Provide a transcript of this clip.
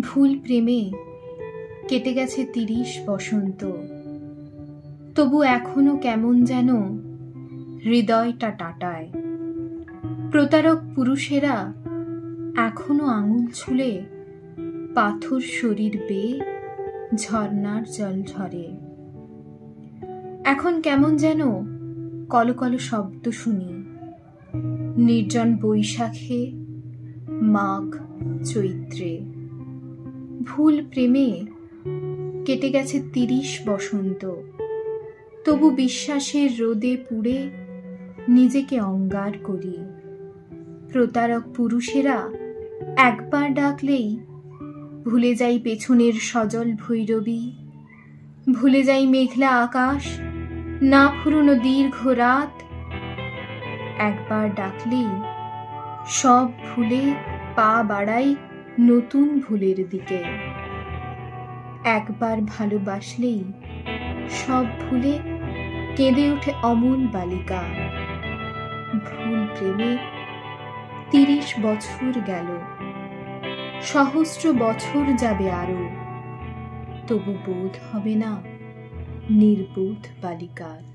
ভুল প্রেমে কেটে গেছে ৩০ বসন্ত, তবু এখনো কেমন যেন হৃদয়টা টাটায়। প্রতারক পুরুষেরা এখনো আঙুল ছুলে পাথর শরীর বেয়ে ঝর্ণার জল ঝরে। এখন কেমন যেন কলকল শব্দ শুনি, নির্জন বৈশাখে, মাঘ চৈত্রে। ভুল প্রেমে কেটে গেছে ৩০ বসন্ত, তবু বিশ্বাসের রোদে পুড়ে নিজেকে অঙ্গার করি। প্রতারক পুরুষেরা একবার ডাকলেই ভুলে যাই পেছনের সজল ভৈরবী, ভুলে যাই মেঘলা আকাশ, না ফুরোনো দীর্ঘ রাত। একবার ডাকলেই সব ভুলে পা বাড়াই নতুন ভুলের দিকে। একবার ভালোবাসলেই সব ভুলে কেঁদে ওঠে অমূল বালিকা। ভুল প্রেমে ৩০ বছর গেল, সহস্র বছর যাবে আরো, তবু বোধ হবে না নির্বোধ বালিকার।